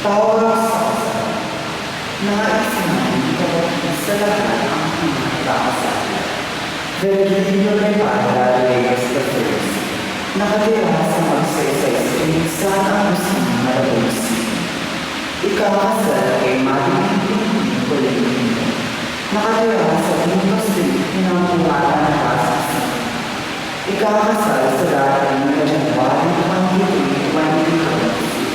Tawag sa nais namin kapatid sa lahat ang pinagkakasabi. Virgilio de Padra Reyes III, nakatira sa Magsaysay Street, San Agustin, Marabusi. Ikakasal kay Maring Colino, nakatira sa Quinto Street, Pinampulaan na Pasas. Ikakasal sa dating na January 23, 2026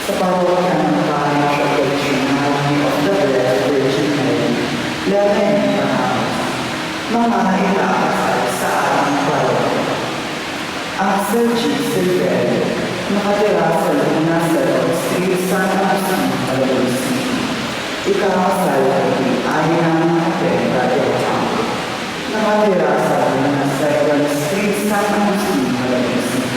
sa parokya ng Parish of the Trinity of the Blessed Virgin Mary, Laten, Panamas, mga ikakasal sa ating parokya. Ang Sir G. Silverio, nakatira sa Luna Circle Street, San Agustin, Marabusi. Ikakasal kay Aina Matera de Ocampo, nakatira sa Luna Circle Street, San Agustin, Marabusi.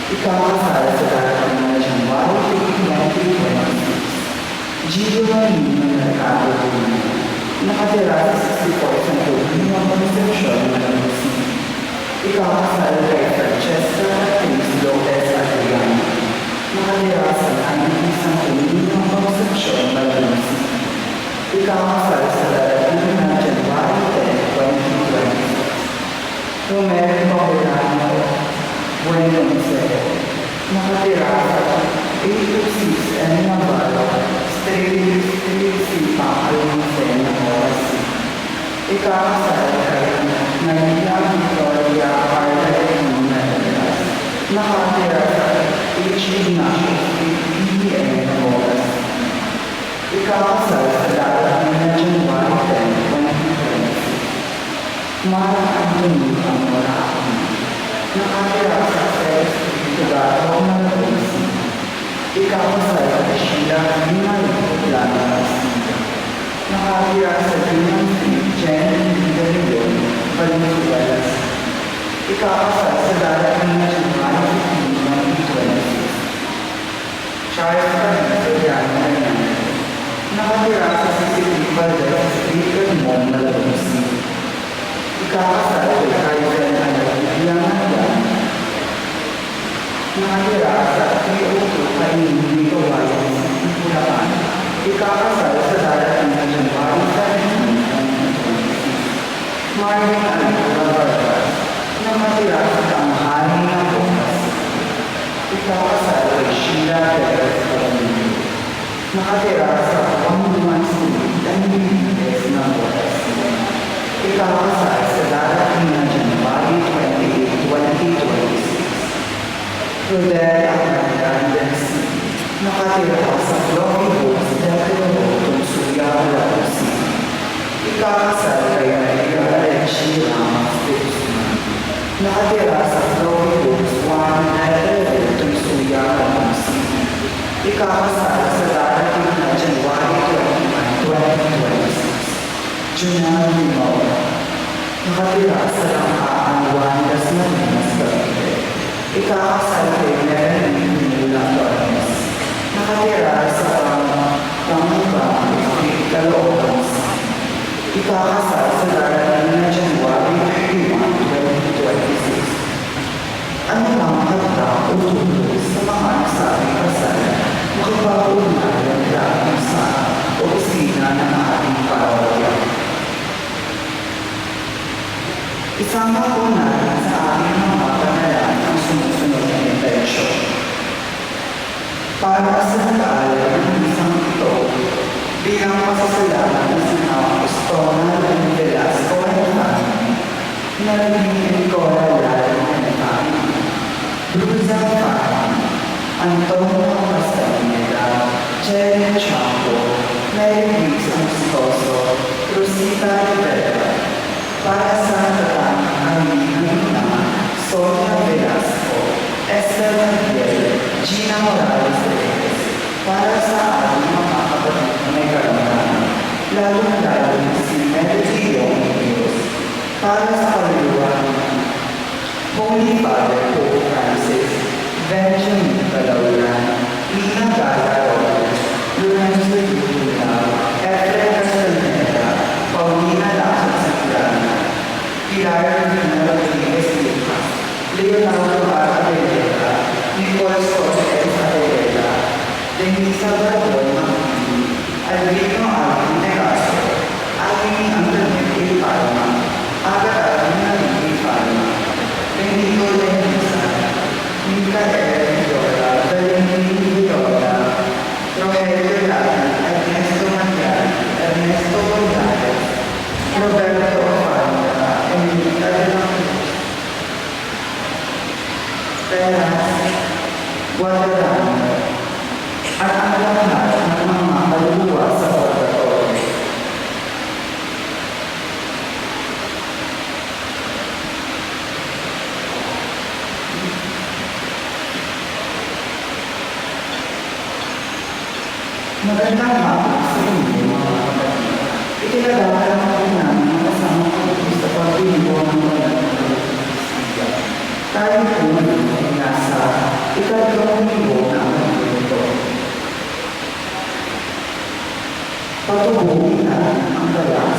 Ikakasal sa dating na January 2026. Gio Marino Mercado Luna, nakatira sa 64 Santo Domingo Concepcion, Marabusi. Ikakasal kay Francesca Cruz Lopez Adriano, nakatira sa 90 Santo Domingo Concepcion, Marabusi. Ikakasal sa dating na January 10, 2026. Romero Paulano Bueno Museo, nakatira sa 826 N. Navarro, Street Pangaloncena, Oasi. Ikakasal kay Nadia Victoria Carla Hernandez, nakatira sa H. Ignacio Street, EN, Oasi. Ikakasal sa dating na January 10, 2026. Mara Antonio Amorao, nakatira sa First Tugato, Marabusi. Ikakasal kay Sheila Ginaldo Lanas, nakatira sa Ginang Street, Jen Garillo, Valenzuelas. Ikakasal sa dating na January 15, 2026. Charles Carlos Adriano Hernandez, nakatira sa City Valdez Street, Vermont, Marabusi. Ikakasal kay Kaizen Alagyan, nakatira sa 302 Kainin, Kawayan, Bulacan. Ikakasal sa dating na January 17, 2026. Marvin Alcura Vargas, nakatira sa Tanghali ng Bukas. Ikakasal kay Sheila Perez Colombo, nakatira sa Panguluan Street, Danilides ng Bukas. Ikakasal sa dating na January 28, 2026. Rodel Hernandez, nakatira sa Flocky Hills, Delaware, Suya, Marabusi. Ikakasal kay Maria Alexi Ramos de Guzman, nakatira sa Flocky Hills, Juan Delaware, Suya, Marabusi. Ikakasal sa dating na January 21, 2026. Junal Limona, nakatira sa Langkaan, Juan Das Marinas, Cavite. Ikakasal kay Melanie Mila Torres, nakatira sa Pangubang, Caloocan. Ikakasal sa dating na January 31, 2026. Ano lang handa o tuloy sa mga nasabing kasal, makipag-ugnayan lamang sa opisina ng ating parokya. Isama po natin sa ating mga panalangin ang sumusunod na intensyon. Para sa nag-aalay ng isang ito, bilang pasasalamat ng sinang Apostona ng Velasco and Family, nalaging Nicola Lalo and Family, Bruza Family, Antonio Castaneda, Jerry Chapo, Mary Briggs Amostoso, Rosita Rivera, para sa Tatang Alina, Sonia Velasco, Esther Miguel, Gina Morales Reyes, para sa ating mga kapatid na may karanahan, lalo na si Melody Yong, para sa kaluluwa ng Holy Father Pope Francis, Benjamin Calauran, Lina Gala Robles, Lorenzo Yukula, Efren Castaneda, Paulina Lasot Sagrana, Pilar Rina Rodriguez Lucas, Leonardo Arabella, Nicolas Cortez Arabella, Dahil sa Salvador Martin, Albino Alvin Negaso, Alvin Antonio A. Palma, Aga-Alvin A. Palma, Benito Lenza, Micael Viola, Valentin Viola, Rogelio Lati, Ernesto Mandiani, Ernesto Gonzalez, Roberto Fanta, Emilita de la Cruz, Peras, Guadarrama, at ang lahat ng mga kaluluwa sa purgatorio. Magandang hapon sa inyo mga kapatid. Ikinagawa po namin ang kasama ko sa pagbibo ng walang pagkakasiya. Tayo po ngayon ay nasa ikatlong linggo na ang ito. Patubuhin natin ang kalayaan.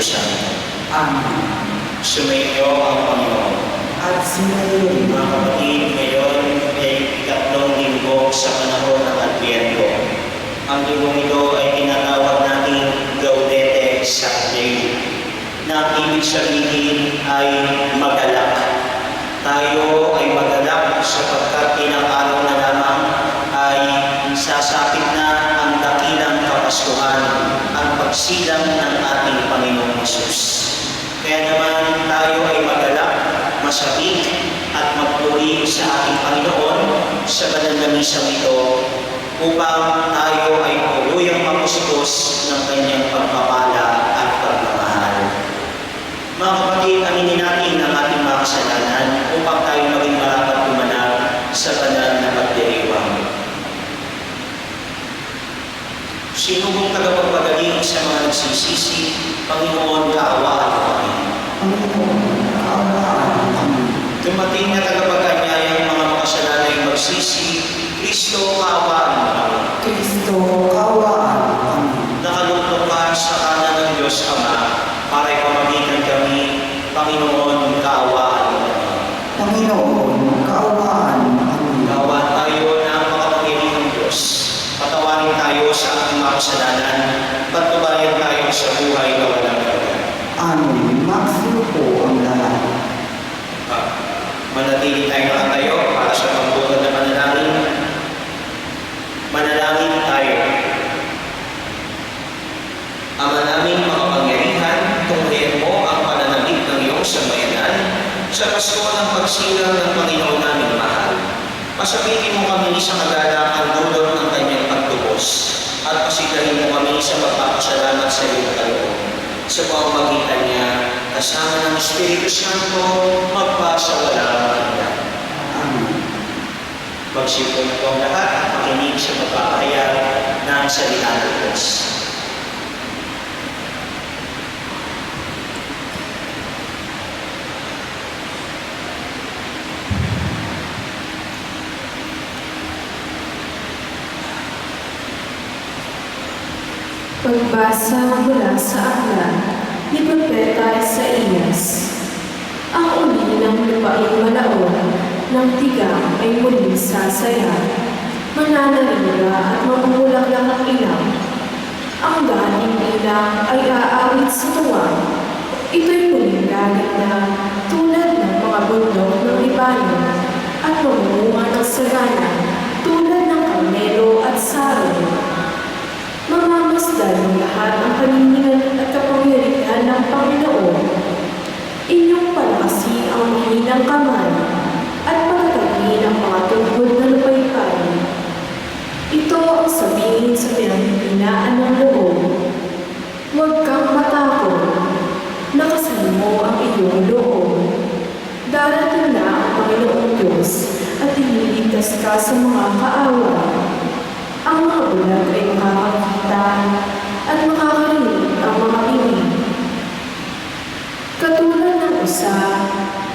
Santo. Amen. Sumainyo ang Panginoon. At sumayon Mga kapatid, ngayon ay ikatlong linggo sa panahon ng Adbyento. Ang linggong ito ay tinatawag natin Gaudete Sunday, na ang ibig sabihin ay magalak. Tayo ay magalak sapagkat ilang araw na lamang ay sasapit na ang dakilang kapaskuhan, ang pagsilang ng ating Panginoong Hesus. Kaya naman tayo ay magalak, masabik at magpuri sa ating Panginoon sa banal na misang ito upang tayo ay tuluyang mapuspos ng kanyang pagpapala at pagmamahal. Mga kapatid, aminin natin ang ating mga kasalanan upang tayo maging marapat pumanag sa banal na pagdiriwang. Sinubong tagapagpagaling sa mga nagsisisi, Panginoon, kaawaan mo kami. Panginoon, kaawaan kami. Dumating na tagapagkanyayang mga makasalalay magsisi, Kristo, kaawaan mo kami. Kristo, kaawaan kami. Nakalugtong ka sa kanan ng Diyos Ama para ipamagitan kami, Panginoon, kaawaan mo kami. Panginoon, kaawaan kami. Kaawaan tayo ng makapangyarihang Diyos. Patawarin tayo sa ating mga kasalanan, patubayan tayo sa buhay na walang hanggan. Amen. Magsino po ang lahat. Manatili tayo nakatayo para sa pagbuhat na manalangin. Manalangin tayo. Ama naming makapangyarihan, tunghayan mo ang pananabik ng iyong sambayanan sa Pasko ng pagsilang ng Panginoon naming mahal. Pasabitin mo kami sa kagalakan dulot ng kanyang pagtubos at pasiglahin mo kami sa pagpapasalamat sa iyong kaloob. Sa pamamagitan niya, kasama ng Espiritu Santo, magpasawalang hanggan. Amen. Magsipon po ang lahat at makinig sa pagpapahayag ng salita ng Diyos. Pagbasa mula sa aklat ni Propeta Isaías. Ang uli ng lupaing malaon ng tigang ay muli sasaya, mananalira at mamumulaklak ang ilang. Ang galing ilang ay aawit sa tuwa. Ito'y muling gaganda tulad ng mga bundok ng Libano at mamunga ng sagana tulad ng kamelo at saron. Mamamasdan ng lahat ang kaninginan at kapangyarihan ng Panginoon. Inyong palakasin ang mahinang kamay at pagkatagin ang mga tungkol na lupaypay. Ito ang sabihin sa pinanghihinaan ng loob. Huwag kang matakot. Nakasan mo ang iyong loob. Darating na ang Panginoong Diyos at ililigtas ka sa mga kaawa. Ang mga bulag ay makakakita at makakarinig ang mga pinig. Katulad ng usa,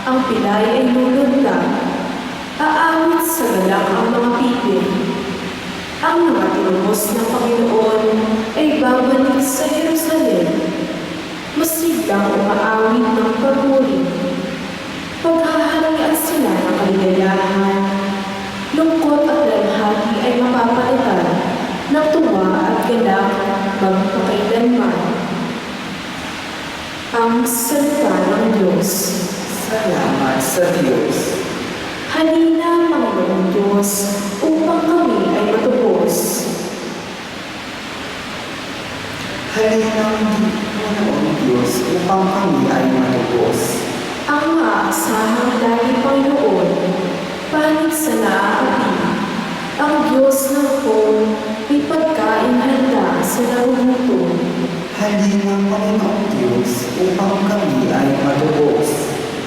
ang pilay ay lulundag. Aawit sa galak ang mga pipig. Ang mga tinubos ng Panginoon ay babalik sa Jerusalem. Masiglang umaawit ng pagpuri. Paghahalagaan sila ng kaligayahan. Lungkot at lalhati ay mapapalitan ng tuwa at galak magpakailanman. Ang salita ng Diyos. Salamat sa Diyos. Halina, Panginoong Diyos, upang kami ay matubos. Halina, Panginoon Diyos, upang kami ay matubos. Ang maasahang dahil Panginoon, panig sa naaari. Ang Diyos ng kong may pagkain handa sa nagugutom. Halina, Panginoon Diyos, upang kami ay matubos.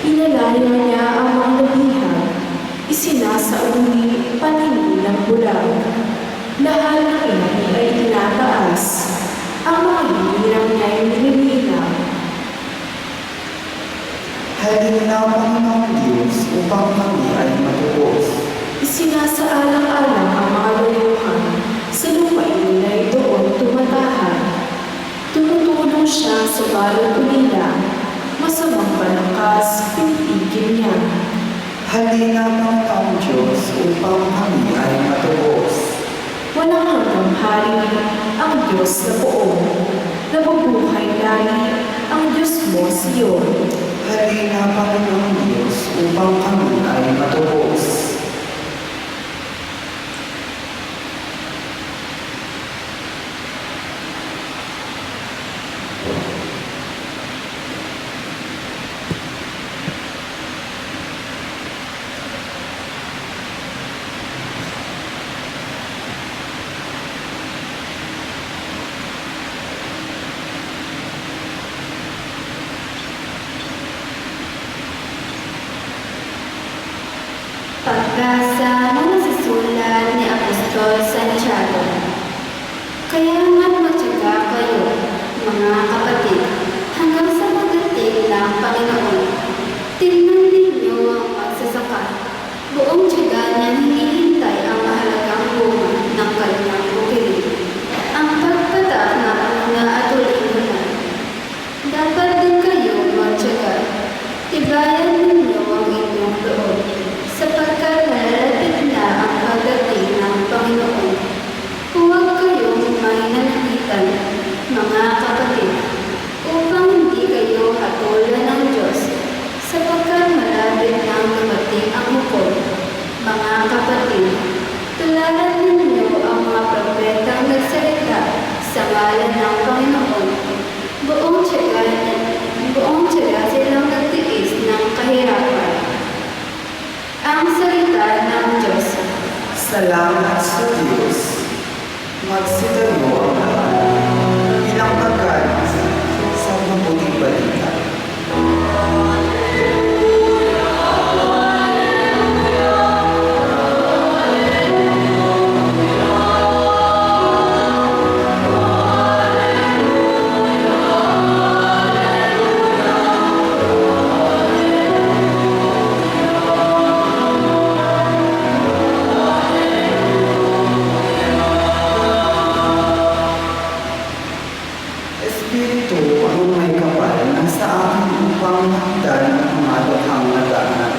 Inalaya niya ang mga nabihan, isinasauli paningin ng bulag. Lahat ng ini ay tinataas, ang mga hinirang niya ay nililinaw. Halina, Panginoon Diyos, upang kami ay matubos. Isinasaalang-alang ang mga dayuhan, sa lupain nila doon tumatahan. Tumutulong siya sa sumalot ulila, masamang palakas, pintigil niya. Halina ng taong Diyos upang kami ay matubos. Walang hanggang hari ang Diyos na poong, nabubuhay lagi ang Diyos mo, Siyon. Halina, Panginoong Diyos, upang kami ay matubos. Pagbasa ng nasusulat ni Apostol Santiago. Kaya na't matyaga kayo, mga kapatid, hanggang sa pagdating ng Panginoon. Tingnan ninyo ang pagsasaka. Buong tiyaga niya hinihintay ang mahalagang bunga ng kanyang bukid. Ang pagpata ng una at uling bulan. Dapat din kayo magtiyaga. Tibayan ninyo ang inyong loob, sapagkat nalalapit na ang pagdating ng Panginoon. Huwag kayong mahinanagitan, mga kapatid, upang hindi kayo hatulan ng Diyos, sapagkat malapit na ang dumating ang hukom. Mga kapatid, tularan ninyo ang mga propetang nagsalita sa ngalan ng Panginoon. Buong tiyaga silang nagtiis ng kahirapan. Ang salita ng Diyos. Salamat sa Diyos. Magsitayo ang lahat. Ilang pagkain sa mabuting balita. Espiritu ang may kapal na sa akin upang hakdan ang mga luhang nagaanan.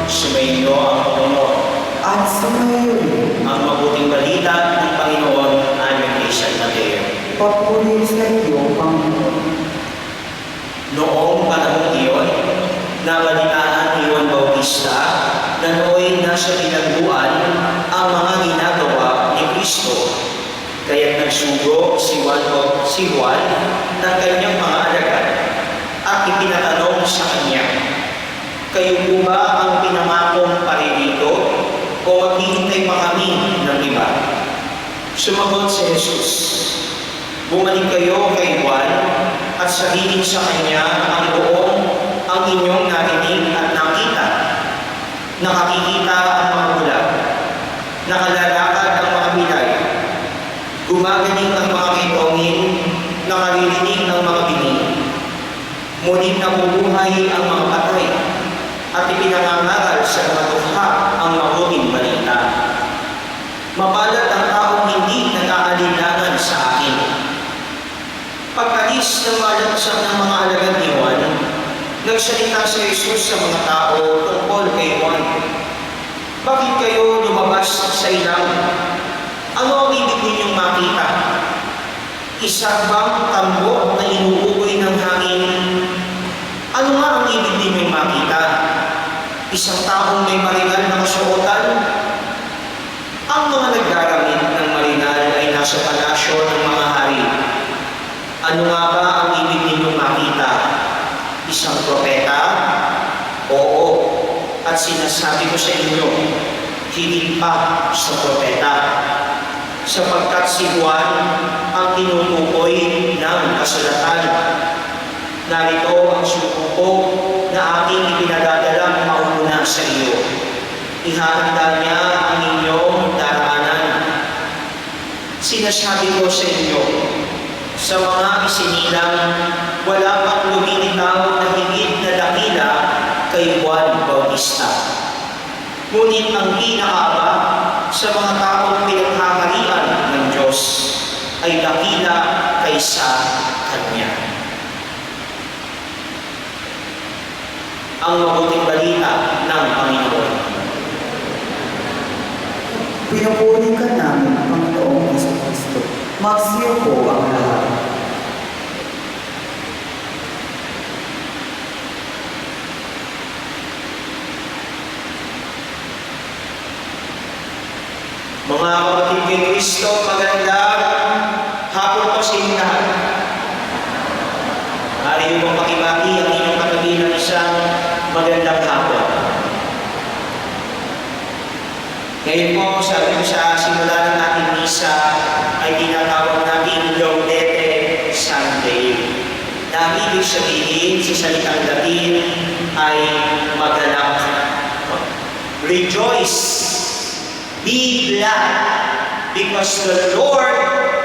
Sumainyo ang Panginoon. At sumayo rin, Ang mabuting balita ng Panginoon ayon kay San Mateo. papuri sa iyo, Panginoon. Noong panahong iyon, nabalitaan ni Juan Bautista na nooy nasa bilangguan ang mga ginagawa ni Kristo. Kaya't nagsugo si Juan ng kanyang mga alagad at ipinatanong sa kanya, "Kayo po ba ang pinangakong paririto o maghihintay pa kami ng iba?" Sumagot si Jesus, "Bumalik kayo kay Juan at sabihin sa kanya ang buong ang inyong narinig at nakita. Nakakikita ang mga bulag, nakalalakad ang mga bilay, gumagaling ang mga kitongin, nakaririnig ang mga bini, muling nabubuhay ang mga patay, at ipinangangaral sa mga dukha ang mabuting balita. Mapalad ang taong hindi nag-aalinlangan sa akin." Pagkalis ng malagsak ng mga alagad ni Juan, nagsalita si Jesus sa mga tao tungkol kay Juan. "Bakit kayo lumabas sa ilang? Ano ang ibig ninyong makita? Isa bang tambo na inuugoy ng hangin? Ano nga ang ibig ninyong makita? Isang taong may maringal na kasuotan? Ang mga nagdaramit ng maringal ay nasa palasyo ng mga hari. Ano nga ba ang ibig ninyong makita? Isang propeta? Oo, at sinasabi ko sa inyo, higit pa sa propeta. sapagkat si Juan ang tinutukoy ng kasulatan. Narito ang suko na aking ipinagdadalang mauna sa iyo. Ihahanda niya ang inyong daraanan. Sinasabi ko sa inyo, sa mga isinilang, wala pang lumilitaw na higit na dakila kay Juan Bautista. Ngunit ang pinakaaba sa mga taong pinaghaharian ng Diyos ay dakila kaysa Kanya. Ang mabuting balita ng Panginoon. Pinupuri ka namin, Panginoong Kristo. Magsiyo po ang lahat. Mga kapatid kay Kristo, magandang hapon po sa inyo lahat. Maaari mo pakibati ang inyong katabi ng isang magandang hapon. Ngayon po, sabi ko sa simula ng ating misa, ay tinatawag natin Gaudete Sunday. Na ang ibig sabihin sa salitang Latin ay maganap. Rejoice! Be glad because the Lord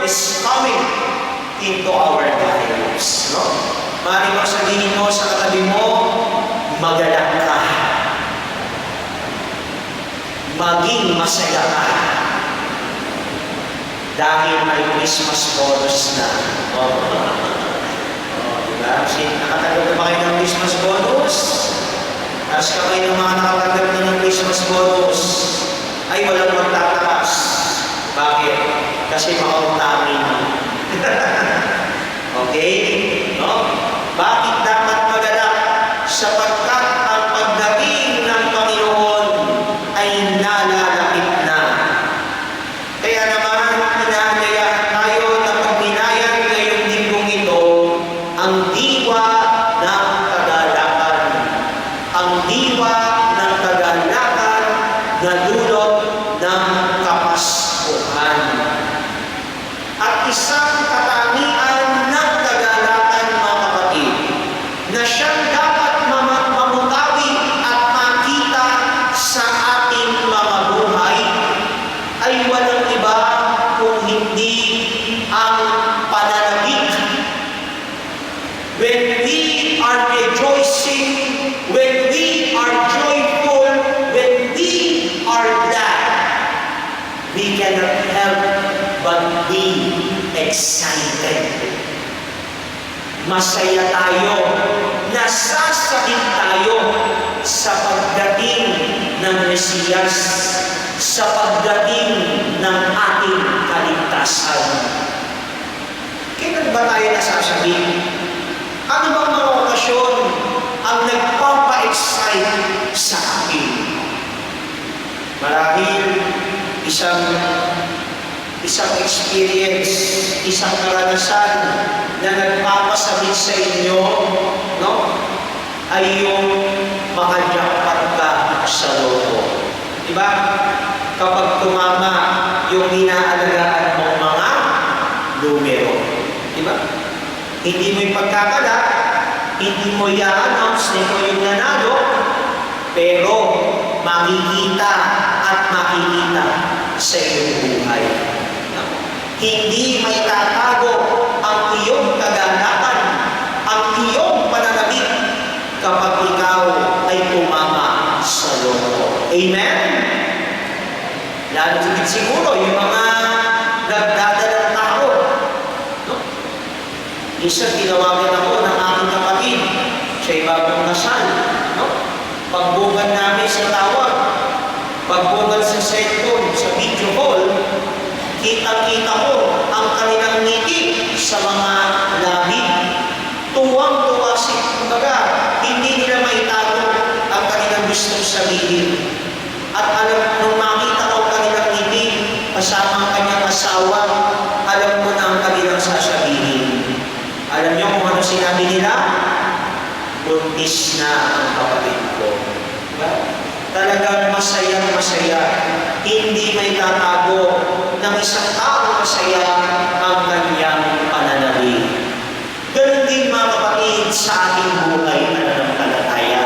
is coming into our lives. No? Maaaring mo sabihin mo sa katabi mo, magalak ka. Maging masaya ka. Dahil may Christmas bonus na. Diba? Nakatanggap na ba kayo ng Christmas bonus? Tapos kayo ng mga nakatanggap na ng Christmas bonus, ay walang magtatakas. Bakit? Kasi makautamin. Okay? No? Bakit dapat magalak? Sapagkat ang pagdating ng Panginoon ay nalalapit na. Kaya naman, inaanyayahan tayo na pagminayan ngayong linggong ito ang diwa ng kagalakan. Ang diwa ng kagalakan na dulot ng Kapaskuhan. At isang katangian ng kagalakan, mga kapatid, na siyang dapat mamutawi at makita sa ating mga buhay ay walang iba kung hindi ang pananabik. When we are rejoicing, when we are joyful, when we are glad, we cannot help but be excited. Masaya tayo, nasasabik tayo sa pagdating ng Mesiyas, sa pagdating ng ating kaligtasan. Kailan ba tayo nasasabik? Ano bang mga okasyon ang nagpapa-excite sa akin? Marahil isang experience, isang karanasan na nagpapasabik sa inyo, no? Ay yung makajakpat ka sa loto. Diba? Kapag tumama yung inaalagaan mong mga numero. Diba? Hindi mo ipagkakala, hindi mo i-announce na ito yung nanalo, pero makikita at makikita sa iyong buhay. Hindi may tatago ang iyong kagalakan, ang iyong pananabik kapag ikaw ay tumama sa loto. Amen? Lalo siguro yung mga nagdadalang tao. No? Isa tinawagan ako ng aking kapatid sa ibang kasal. No? Pagbungan namin sa tawag, pagbungan sa cellphone, sa video call, kita-kita ko ang kanilang ngiti sa mga labi. Tuwang-tuwa kumbaga, hindi nila maitago ang kanilang gustong sabihin. At alam, nung makita ko ang kanilang ngiti, kasama ang kanyang asawa, alam mo na ang kanilang sasabihin. Alam niyo kung ano sinabi nila? Buntis na ang kapatid ko. Diba? talagang masayang-masaya. Hindi may tatago ng isang tao masaya ang kanyang pananabik. Ganun din mga kapatid sa ating buhay pananampalataya.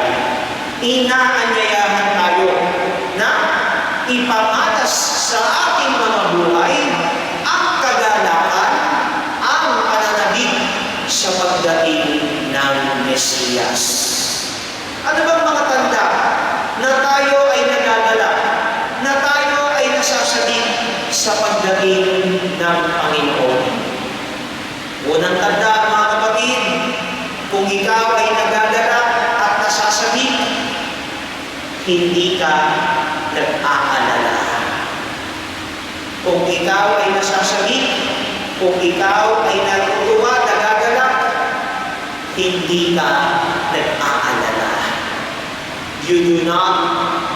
Inaanyayahan tayo na ipamatas sa ating mga buhay ang kagalakan, ang pananabik sa pagdating ng Mesiyas. Ano bang mga tanda na tayo ay nagagalak, na tayo ay nasasabik sa pagdating ng Panginoon? Unang tanda mga kapatid, kung ikaw ay nagagalak at nasasabik, hindi ka nag-aalala. Kung ikaw ay nasasabik, kung ikaw ay natutuwa, nagagalak, hindi ka nag-aalala. You do not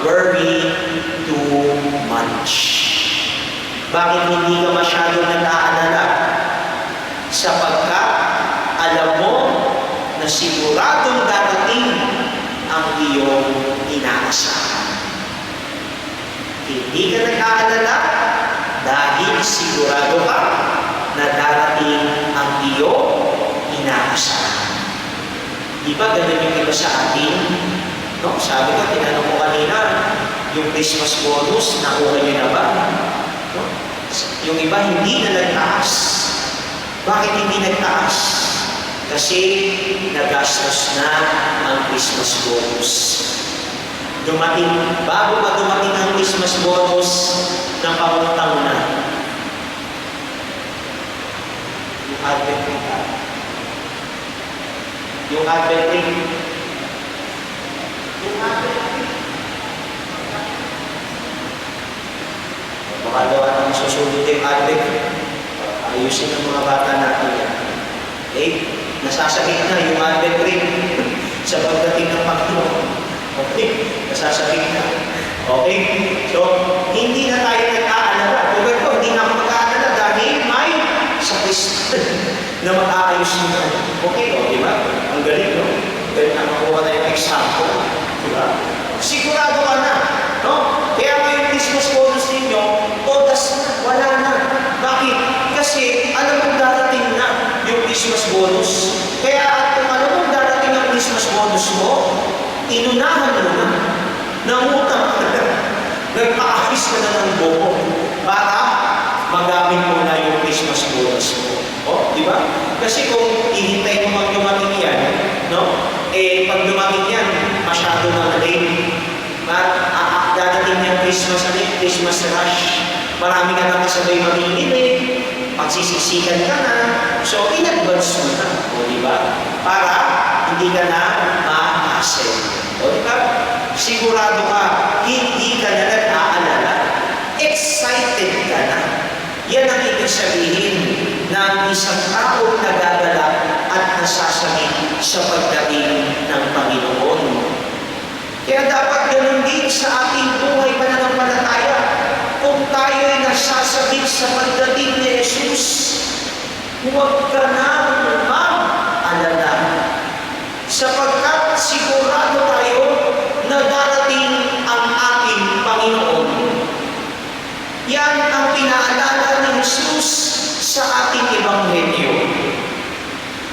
worry too much. Bakit hindi ka masyadong nag-aalala? Sapagkat alam mo na siguradong darating ang iyong inaasahan. Hindi ka nag-aalala dahil sigurado ka na darating ang iyong inaasahan. Di ba ganun yung iba sa atin? No? Sabi ko, tinanong ko kanina, yung Christmas bonus, nakuha niyo na ba? No? Yung iba hindi na nagtaas. Bakit hindi nagtaas? Kasi nagastos na ang Christmas bonus. Bago pa dumating ang Christmas bonus, napangutang na. Yung Advent ring. Yung Advent ring. Yung Advent ring. Baka daw ang susunod yung Advent. Ayusin ng mga bata natin yan. Okay? Nasasabik na yung Advent ring sa pagdating ng Panginoon. Okay? Nasasabik na. Okay? So, hindi na tayo nag-aalala. Kung ito, hindi na ako mag-aalala dahil may sa Kristo na mag-aayos nyo. Okay, o, di ba? Ang galing, no? Galing na makuha na yung example. Di ba? Sigurado ka na. No? Kaya ngayon Christmas bonus ninyo, todas na. Wala na. Bakit? Kasi alam mong darating na yung Christmas bonus. Kaya at kung alam mong darating ang Christmas bonus mo, inunahan mo na. Nangutang ka na. Nagpaakis ka na ng buko para magamit mo na yung Christmas bonus mo. O, di ba? Kasi kung ihintay mo pag dumating yan, no? Eh, pag dumating yan, masyado na late. Dadating yung Christmas rush. Marami ka na kasabay mamimili. Pagsisisikan ka na. So, in-advance mo na. O, di ba? Para hindi ka na ma-hassle. O, di ba? Sigurado ka, hindi ka na nag-aalala. Excited ka na. Yan ang ibig sabihin ng isang taong nagagalak at nasasabik sa pagdating ng Panginoon. Kaya dapat ganun din sa ating buhay pananampalataya. Kung tayo ay nasasabik sa pagdating ni Jesus, huwag ka na mag-alala. Sapagkat sigurado tayo na darating ang ating Panginoon. Yan ang pinaalala ni Jesus sa ating Ebanghelyo.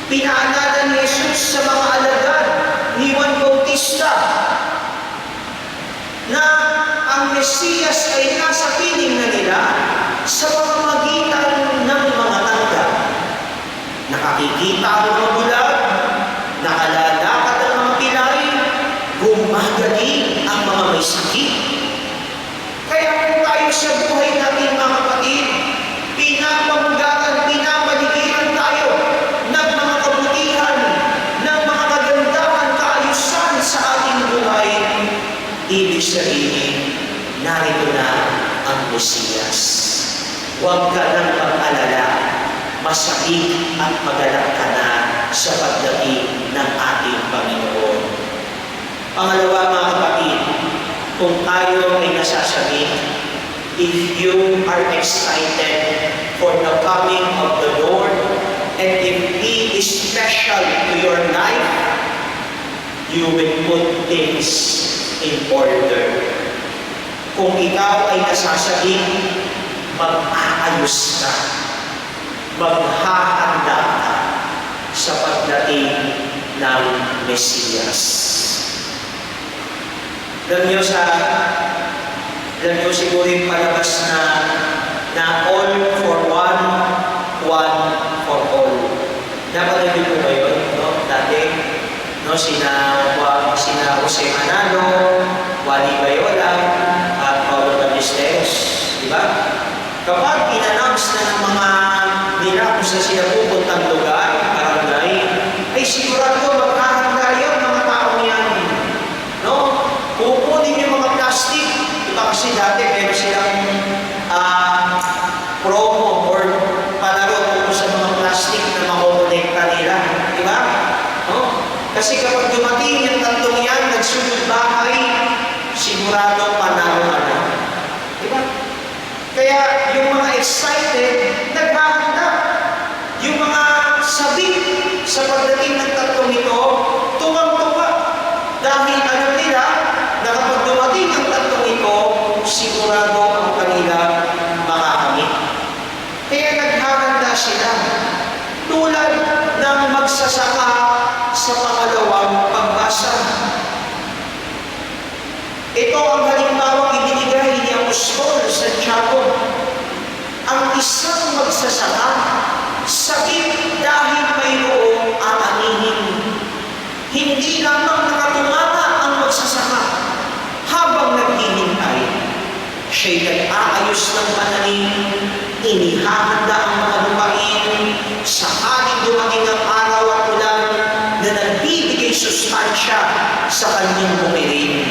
Pinaalala ni Jesus sa mga alagad ni Juan Bautista na ang Mesiyas ay nasa piling na nila sa pamamagitan ng mga tanda. Nakakikita ang mga bulag, nakalalakad ang mga pilay, gumagaling ang mga may sakit. Kaya kung tayo sa buhay natin mga kapatid, pinapamagaran, pinapaligiran tayo ng mga kabutihan, ng mga kagandahan, kaayusan sa ating buhay, ibig sabihin, narito na ang Mesiyas. Huwag ka nang mag-alala, masakit at magalak ka na sa pagdating ng ating Panginoon. Pangalawa mga kapatid, kung tayo ay nasasabik, if you are excited for the coming of the Lord, and if He is special to your life, you will put things in order. Kung ikaw ay nasasabing, mag-aayos ka, maghahanda ka sa pagdating ng Mesiyas. Alam niyo siguro yung palabas na all for one, one for all. Napanood niyo po ba yun? No? Dati, no? Sina Jose Manalo, Wally Bayola, at Paulo Ballesteros. Diba? Kapag in-announce na ng mga nila kung saan sila pupuntang lugar, barangay, ay sigurado maghahanda yun mga taong yan. No? Kukunin yung mga plastic. Diba kasi dati meron silang promo or palaro tungkol sa mga plastic na makukonekta nila. Diba? No? Kasi kapag dumating yung tatlong yan, nagsunod bahay, sigurado panalo ka na. Diba? Kaya yung mga excited, naghahanda. Yung mga sabik sa pagdating ng tatlong ito, tuwang-tuwa. Dahil alam nila na kapag dumating ang tatlong ito, sigurado ang kanila makakamit. Kaya naghahanda sila. Tulad ng magsasaka sa pangalawang pagbasa. Ito ang halimbawang ibinigay ni Apostol Santiago. Ang isang magsasaka, sakit dahil mayroong aanihin. Hindi lamang nakatumama ang magsasaka habang naghihintay. Siya'y nag-aayos ng pananim, inihahanda ang mga lupain, sakaling dumating ang araw at ulan na nagbibigay sustansya sa kanyang bukirin.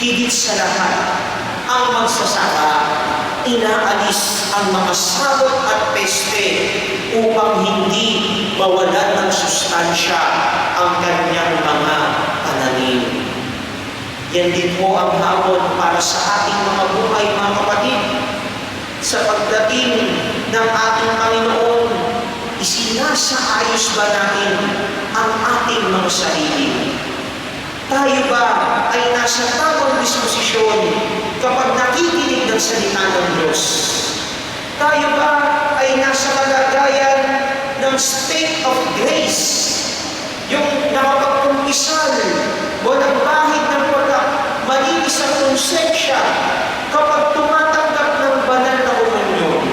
Higit sa lahat, ang magsasaka, inaalis ang mga sabot at peste upang hindi mawalan ng sustansya ang kanyang mga pananim. Yan din po ang hamon para sa ating mga buhay, mga kapatid. Sa pagdating ng ating Panginoon, isinasaayos ba natin ang ating mga sarili? Tayo ba ay nasa tamang disposisyon kapag nakikinig ng salita ng Diyos? Tayo ba ay nasa kalagayan ng state of grace? Yung nakapagkumpisal, walang bahid ng malinis ang konsensya kapag tumatanggap ng banal na komunyon.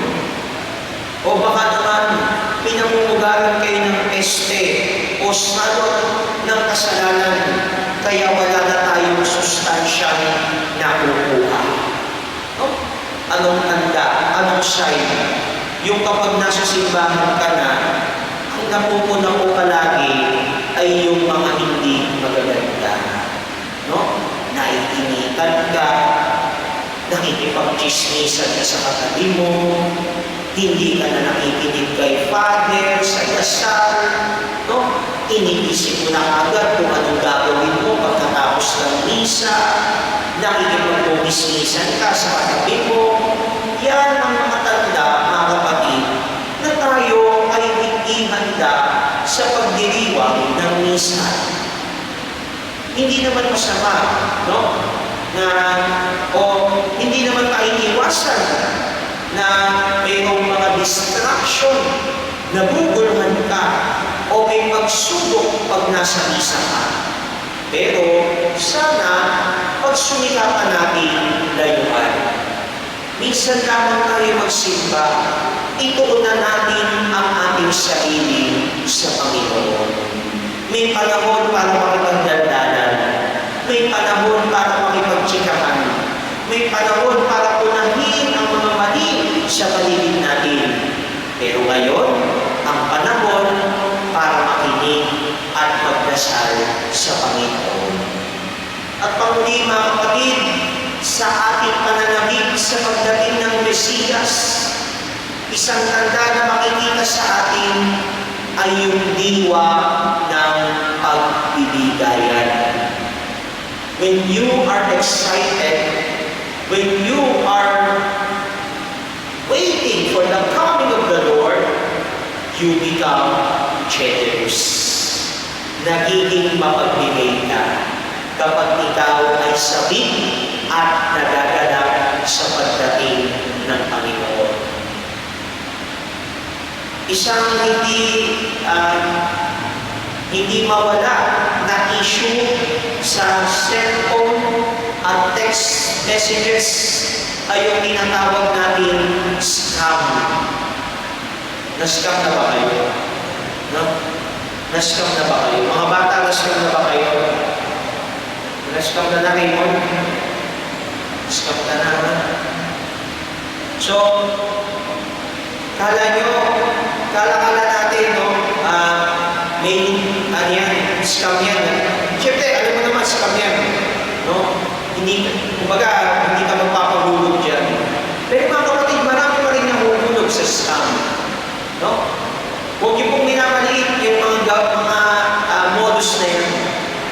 O baka naman, pinamumugaran kayo ng peste o salot ng kasalanan, kaya wala na tayong sustansyang nakukuha. No? Anong tanda? Anong sign? Yung kapag nasa simbahan ka na, ang napupuna ko palagi ay yung mga hindi magaganda. No? Naiinitan ka, nakikipag-chismisan ka sa katabi mo, hindi ka na nakikinig kay Father sa dasal, no? Iniisip mo na agad kung anong gagawin mo pagkatapos ng misa, nakikipag-chismisan ka sa katabi mo. Yan ang mga tanda, mga kapatid, na tayo ay hindi handa sa pagdiriwang ng misa. Hindi naman masama, no? Hindi naman tayo iwasan na mayroong mga distraction, nabubulhan ka, o may pagsubok pag nasa misa ka. Pero sana pagsumikapan natin layuan. Minsan lamang tayo magsimba, ituon na natin ang ating sarili sa Panginoon. May panahon para makipagdaldalan, may panahon para makipagtsikahan, may panahon para punahin ang mga mali sa paligid natin. Pero ngayon, ang panahon para makinig at magdasal sa Panginoon. At panghuli, mga kapatid, sa ating pananabik sa pagdating ng Mesiyas, isang tanda na makikita sa atin ay yung diwa ng pagbibigayan. When you are excited, when you are waiting for the coming of the Lord, you become generous. Nagiging mapagbigay ka. kapag ikaw ay sabik at nagagalak sa pagdating ng Panginoon. Isang hindi mawala na issue sa cellphone at text messages ay yung tinatawag natin scam. Na-scam na ba kayo? No? Na-scam na ba kayo? Mga bata, na-scam na ba kayo? Na-scam na Raymond? Na-scam na na. So, kala natin, no? May, ano yan, scam yan. Siyempre, alam mo naman, scam yan. No? Kumbaga, hindi ka magpapahulog dyan. Pero mga kapatid, marami pa rin nahuhulog sa scam. No? Huwag niyo pong minamaliit yung mga modus na yan.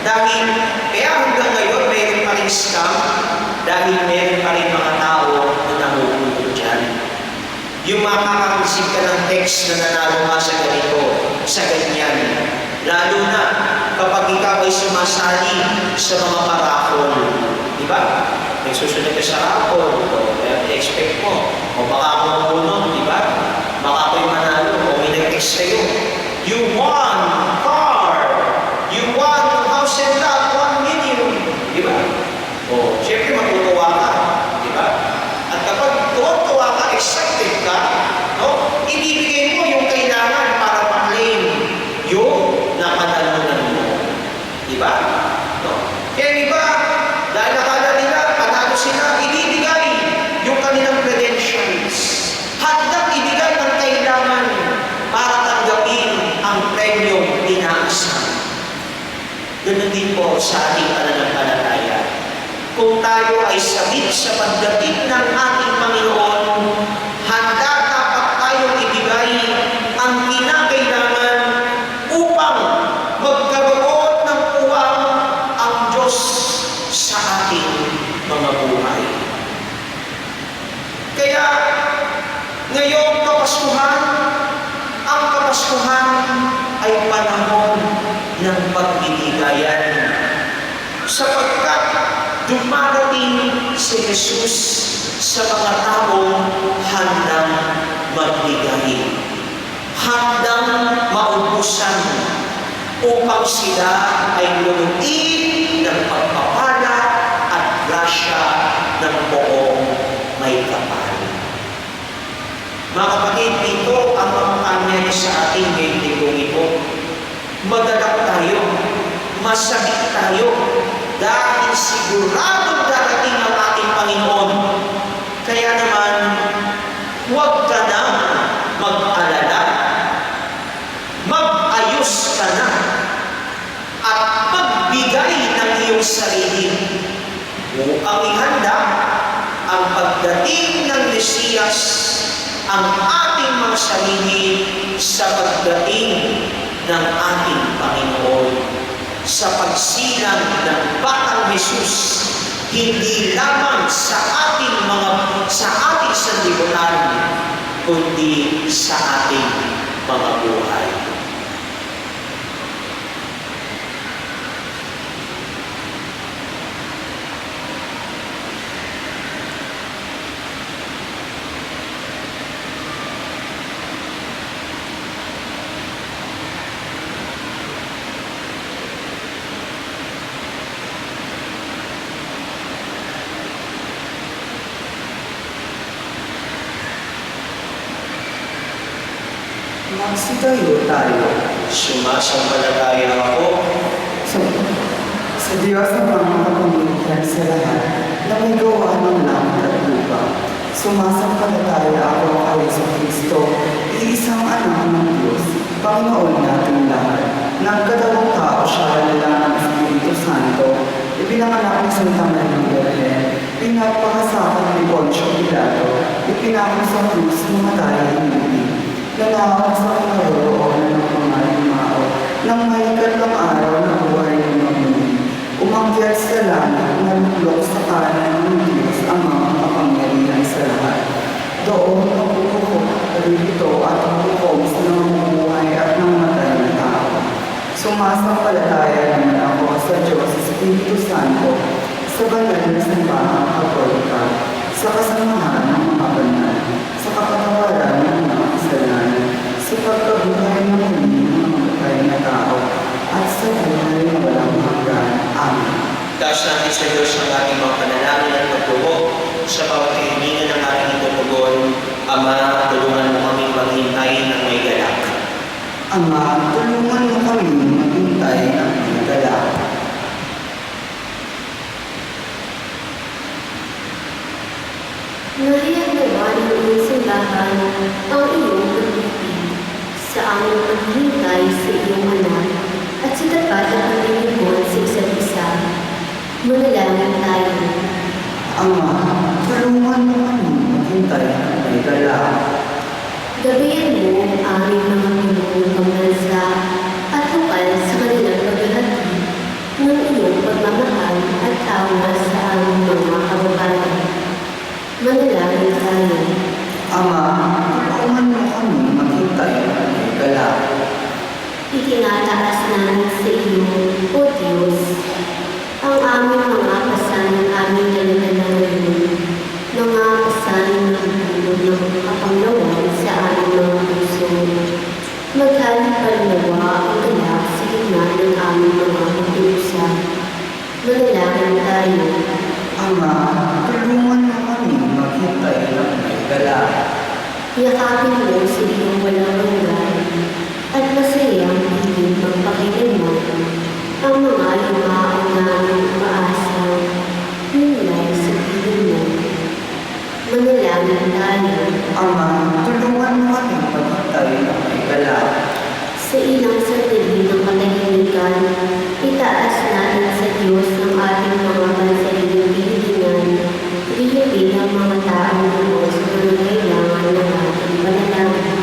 Dahil, kaya hanggang ngayon, mayroon pa rin scam dahil mayroon pa rin mga tao na nahuhulog dyan. Yung makaka-receive ka ng text na nanalo nga sa ganito, sa ganyan. Lalo na kapag ikaw ay sumasali sa mga parapol. Diba? May susunod ka sa rapol, o expect mo, o baka ako mapunod, diba? Baka ako'y manalo, o may nag-text sa'yo. You won car! You won house and lot, 1 million! Diba? O, siyempre matutuwa ka. Diba? At kapag tuwa ka, excited ka, no? Ibibigay mo yung kailangan para ma-claim yung napanalunan mo. Diba? No? Kaya iba, dahil nakala nila, panalo sila, ibibigay yung kanilang credentials. Handang ibigay ng kailangan para tanggapin ang premyong inaasahan. Ganun din po sa ating pananampalataya. Kung tayo ay sabik sa pagdating ng ating Panginoon, handa dapat tayong ibigay ang kinakailangan upang magkaroon ng uwang ang Diyos sa ating mga buhay. Kaya, ngayong Kapaskuhan, ang Kapaskuhan ay panahon ng pagbibigayan. Sapagkat dumarating si Jesus sa mga taong handang magbigay, handang maubusan upang sila ay lumutin ng pagpapala at grasya ng buong may kapal. Mga kapatid, ito ang kampanya sa ating ngayong linggong ito. Magalak tayo, masabik tayo, dahil siguradong darating ang ating Panginoon. Kaya naman, huwag ka na mag-alala. Mag-ayos ka na at magbigay ng iyong sarili upang ihanda ang pagdating ng Mesiyas, ang ating mga sarili sa pagdating ng ating Panginoon, sa pagsilang ng Batang Jesus, hindi lamang sa ating sanlibutan, kundi sa ating mga buhay. Magsitayo tayo. Sumasampalataya ako Sa Diyos ang pangakapangyarihan sa lahat na may gawa ng langit at lupa. Sumasampalataya ako kay Jesucristo, iisang anak ng Diyos, Panginoon natin lahat. Nagkadawang tao siya nila ng Espiritu Santo, ipinanganak ni Santa Maria Virgen, pinagpakasakan ni Poncio Pilato, ipinako sa krus, namatay ang muli. Nalaman sa kinaroroon ng mga limao, nang may ikatlong araw na buhay ng muli. Umakyat sa langit, nalulok sa kanan ng Diyos ang mga kapangyarihan sa lahat. Doon ang bukok, ito at ang bukok sa namumuhay at namatay na tao. Sumasampalataya naman ako sa Diyos Espiritu Santo, sa banal na simbahang Katolika, sa kasamahan ng mga banal, sa kapatawaran ng mga kasalanan, sa pagkabuhay ng muli ng mga patay na tao, at sa buhay na walang hanggan. Amen. Taas natin sa Diyos ang ating mga panalangin at pagtubo sa bawat kahilingan ng ating itutugon. Ama, tulungan mo kami maghintay ng may galak. Ama, tulungan mo kami maghintay ng may galak. Nahiyagawa ng iyong simbahan ang iyong pag-ibig sa aming paghihintay sa iyong anak at sa tapat na paglilingkod sa isa't isa. Manalangin tayo. Ama, tulungan mo kami maghintay ng may galak. Gabayan mo ang aming mga Pinoy pambansa at lokal sa kanilang paghahati ng iyong pagmamahal at awa sa aming mga kababayan. Manalangin tayo. Ama, tulungan mo kami maghintay ng may galak. Itinataas namin sa iyo, O Diyos, ang aming mga pasanin aming daladala ngayon, mga pasanin ng tulog ng kapanglawan sa aming mga puso. Maghalipalnawa ang galak sa gitna ng aming mga pagdusa. Manalangin tayo. Ama, tulungan mo kami maghintay ng may galak. Yakapin mo sa iyong walang hanggan at masayang piling magpakilanman ang mga lumaang naming umaasa nilay sa piling mo. Manalangin tayo. Ama, tulungan mo kami maghintay ng may galak. Sa ilang sandali ng katahimikan, itaas natin sa Diyos ng ating mga pansariling pilingan, ilipin ang mga taong lubos na nangailangan ng ating panalangin.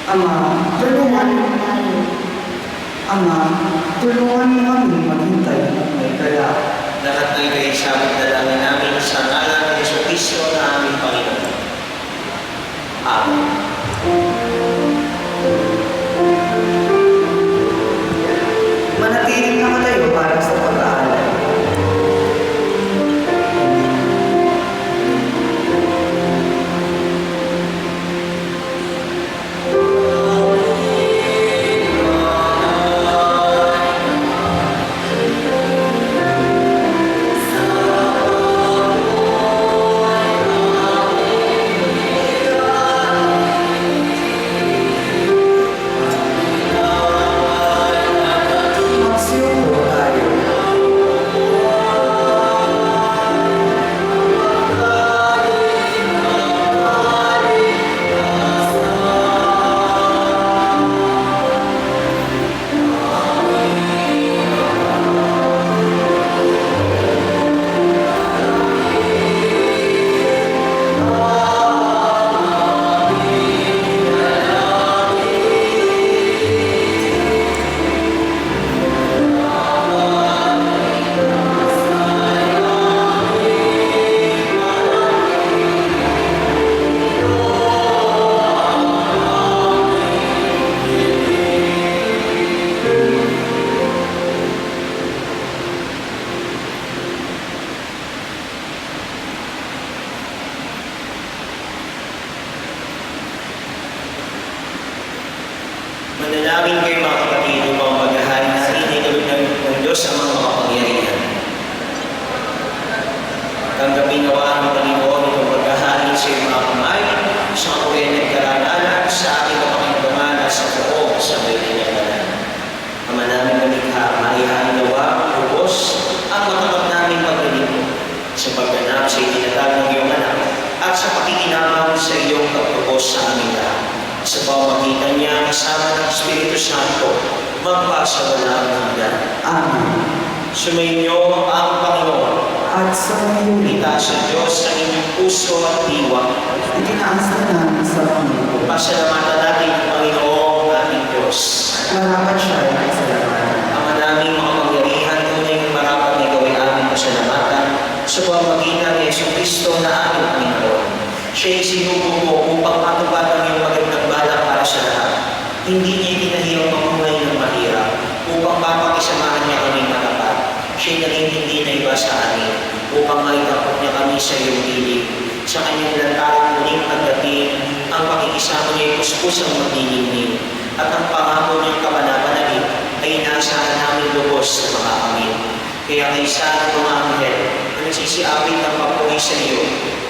Ama, tulungan mo Manalangin tayo. Ama, tulungan mo kami maghintay ng may galak. Lahat ng ito'y sabit na langin namin sa ngalan ni Jesucristo na aming Panginoon. Amen. Manatiling nakatayo para sa pag-aalay. Magsiupo tayo. Manalangin kayo mga kapatid upang maghahari natin ay tulog ng Diyos ang mga makapangyarihan. Tanggapin nawa ng Panginoon itong paghahari sa iyong mga kamay, sa kapuyan at karanalan, sa ating kapakinabangan at sa buong sa may tinagalan. Ama namin lumikha, maihain nawa, lubos, ang matapat naming paglilingkod sa pagganap sa itinatag ng iyong anak at sa pakikinamaw sa iyong pagtubos sa aming lahat. Sa pamamagitan niya kasama ng Espiritu Santo, magpasawalang hanggan. Amen. Sumainyo ang Panginoon. At sa ngayon, Itaas sa Diyos ang inyong puso at diwa. itinaas na namin sa Panginoon. Pasalamatan natin ang Panginoong ating Diyos. Marapat siya ay kasalamatan. Ama naming makapangyarihan, tunay ng marapat na ikaw ay aming pasalamatan sa pamamagitan ni Jesucristo na aming Panginoon. Siya ay sinugo mo upang matupad ang iyong magandang balak para sa lahat. Hindi niya itinahiyang mamuhay ng mahirap upang mapakisama siya'y naging hindi na iba sa amin upang maitapok niya kami sa iyong piling. Sa kanyang lantarang muling pagdating, ang pakikisama niya'y puspusang magniningning at ang pangako niyang kapanapanabik ay inaasahan namin lubos na makakamit. Kaya kaysa ng mga anghel na nagsisiapit ng papuri sa iyo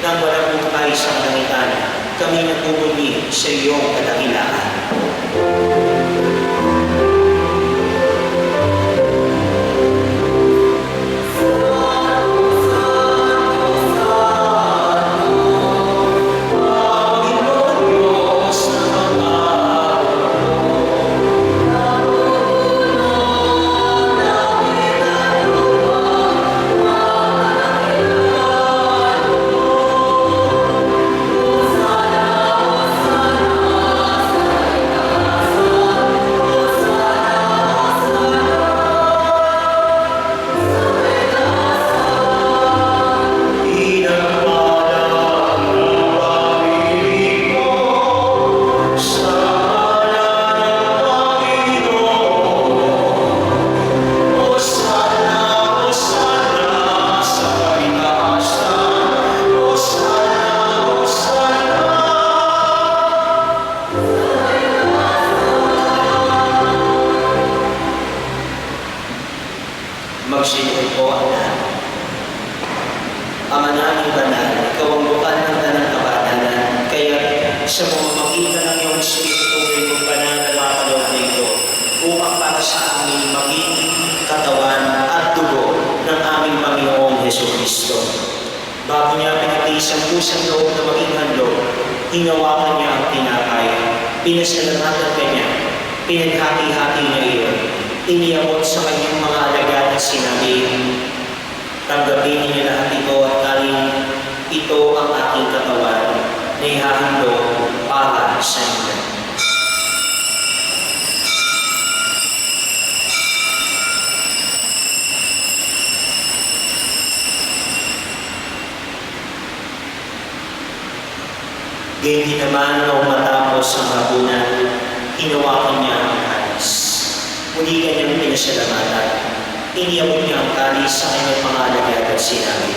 nang walang bukay sa kalangitan, kami nagpupuli sa iyong kadakilaan. Magsinod po ang lahat. Ama naming banal, ikaw ang bukal ng tanang kabanalan, kaya sa pamamagitan ng iyong Espiritu ay magbanal na mapaloob na ito, upang para sa amin maging katawan at dugo ng aming Panginoong Jesucristo. Bago niya pinatiis ang pusang loob na maging handog, hinawakan niya ang tinapay, pinasalamatan kanya, pinaghati-hati niya iyon, iniabot sa kanyang mga alagad at sinabi, tanggapin niyo lahat ito at kanin, ito ang aking katawan na ihahandog para sa inyo. Ganyan naman nung matapos ang hapunan, hinawakan niya ang kalis. Muli kanyang pinasalamatan. Iniabot niya ang kalis sa kanyang mga alagad at sinabi,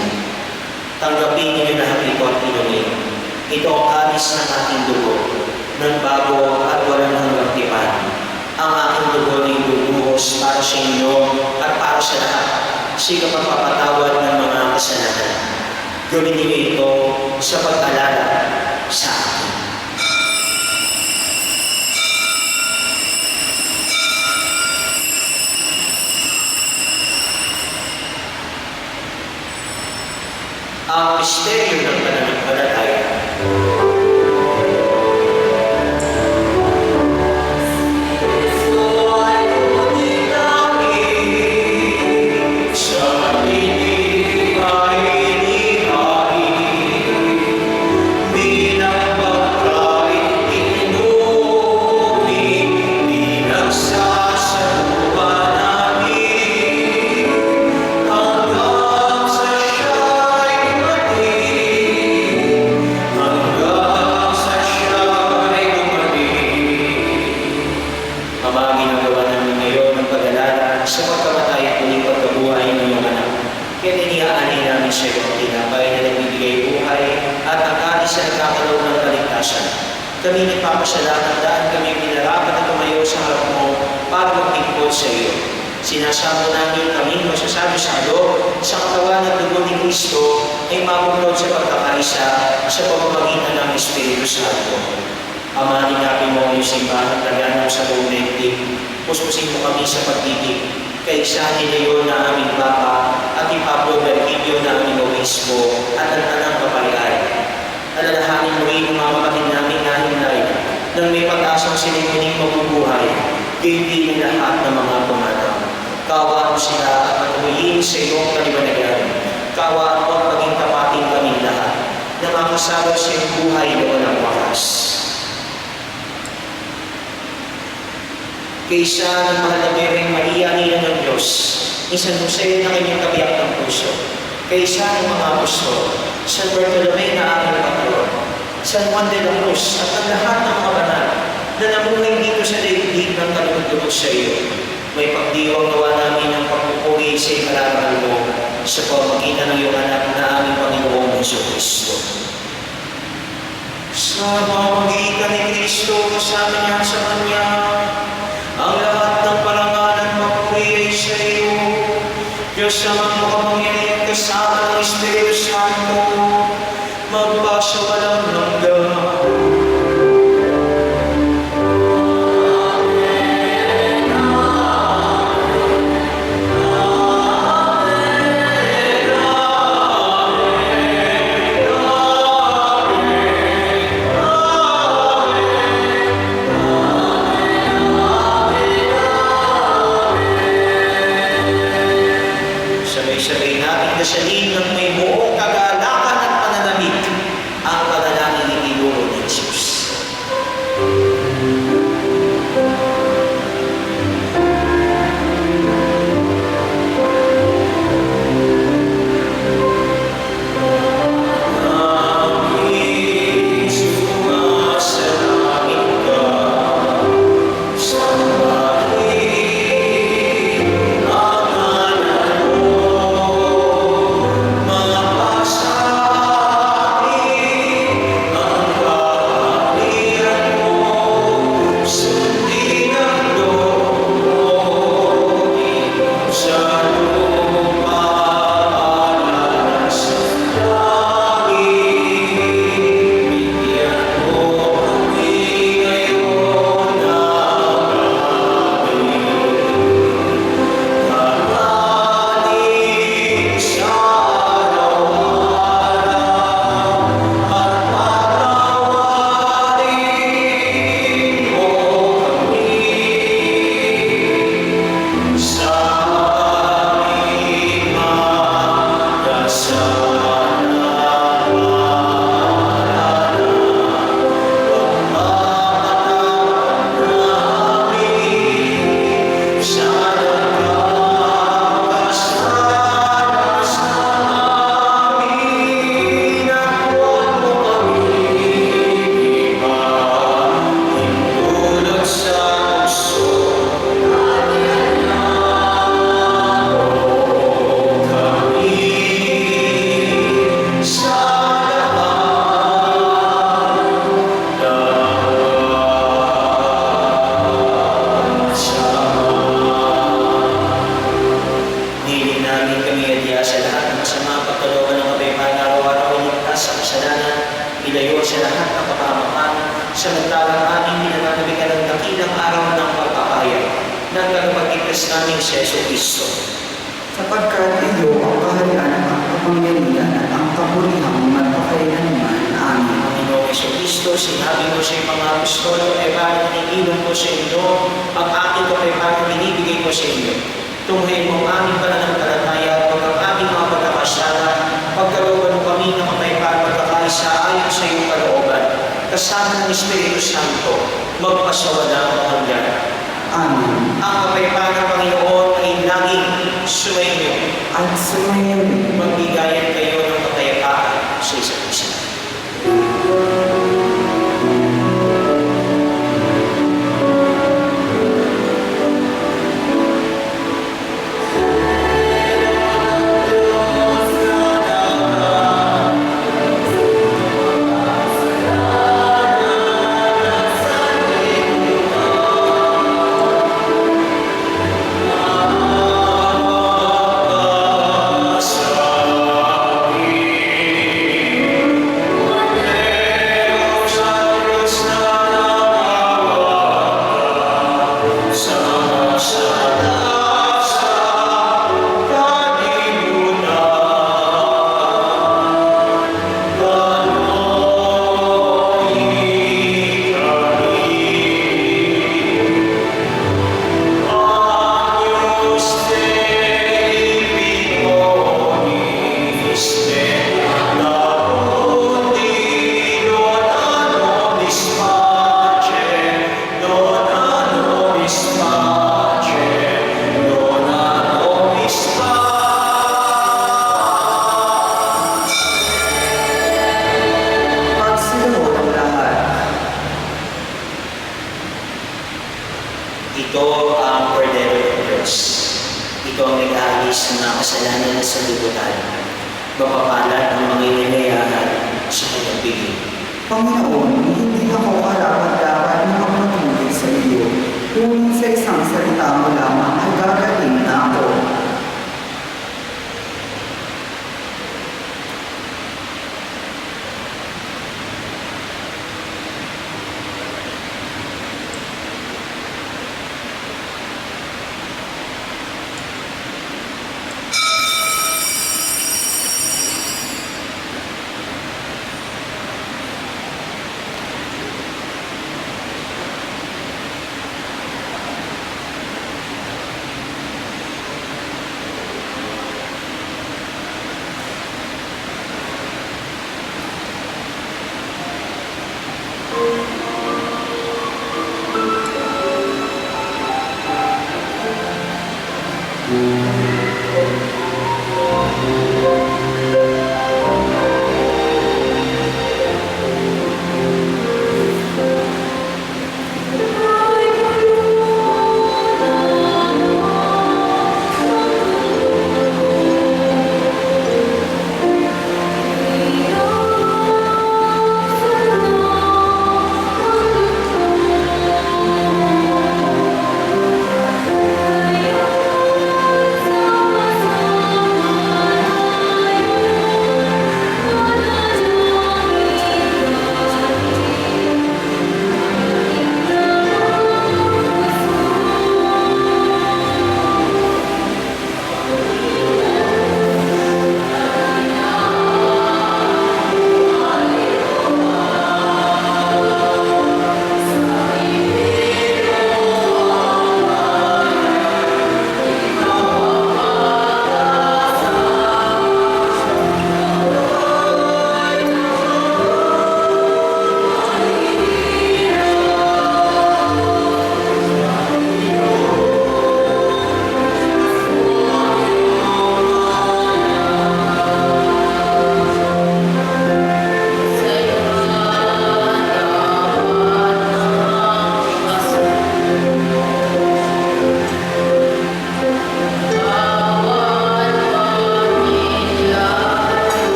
tanggapin niyo lahat ito at inumin. Ito ang kalis ng aking dugo, ng bago at walang hanggang tipan. Ang aking dugo na ibubuhos para sa inyo at para sa lahat, sa kapagpapatawad ng mga kasalanan. Gawin niyo ito sa pag-alala sa akin. Ang misteryo ng pananampalataya. Sa pagkamatay at muling pagkabuhay ng iyong anak. Kaya iniaalay namin sa iyo ang tinapay na nagbibigay buhay at ang kalis na nagkakaroon ng kaligtasan. Kami nagpapasalamat dahil kami pinarapat na tumayo sa harap mo para magtingkod sa iyo. Sinasamo namin kami masasabi sa loob sa katawan at dugo ni Kristo ay mabuklod sa pagkakaisa sa pamamagitan ng Espiritu Santo. Ama, linapin mo ang iyong simbahan taganap sa buong daigdig. Puspusin mo kami sa pag-ibig, kaisahin niyo na aming Papa at ni Pablo Bergilio na aming obispo at ang tanang kapayaan. Alalahanin mo rin ang mga kapatid namin na hinay nang may pag-asang sila'y muling mabubuhay, gayon din ang lahat ng mga pumanaw. Kawaan mo sila at matuloyin sa iyong kaliwanagan. Kawaan mo at maging tapatin kami lahat na makasalaw sa iyong buhay na walang wakas. Kaysa ng mahal na Birheng Maria, Ina ng Diyos, ni San Jose na kanyang kabiyak ng puso, kaysa ng mga apostol, San Bartolome na aming patron, San Juan de la Cruz at ang lahat ng mga banal na namuhay dito sa daigdig ng kalugod sa iyo. May pagdiwang nawa namin ng pagpupuri sa ikalaran mo sa pamagitan ng iyong anak na aming Panginoong Jesucristo. Sa pamagitan ni Kristo, kasama niya sa Kanya, ang lahat ng parangal at papuri ay sa iyo. Diyos namang makapangyarihan kasama ng Espiritu Santo, magpasawalang hanggan. Sabay-sabay natin dasalin ng may buong kagalakan at pananamig ang panalangin ni Ginoo ni Jesus. Ilayo sa lahat ng kapahamakan, samantalang aming pinananabigan ng dakilang araw ng pagpapahayag ng tagapagligtas namin si Jesucristo. Sapagkat iyo ang kaharian, ang kapangyarihan at ang kapurihan magpakailanman. Amen. Panginoong Jesucristo, sinabi mo sa iyong mga apostol, ebayan iniiwan ko sa inyo, ang aking kapepanan binibigay ko sa inyo. Tunghayin mo ang aming pananampalataya, huwag ang aming mga pagkakasala, pagkalooban mo kami ng kapayapaan pagkakaisa ayon sa iyong kalooban, kasama ng Espiritu Santo, magpasawalang hanggan. Amen. Ang kapayapaan ng Panginoon ay laging sumainyo. At sumayin. Magbigayan kayo ng kapayapaan sa isa't isa. Sa Ikaw ang nag-aagis ng mga kasalanan sa libutan. Mapapalad ang mga ininayahan sa kanyang bigay. Panginoon, hindi ako karapat-dapat na magpatuloy sa iyo. Kung sa isang salita mo lamang ay gagaling na ako.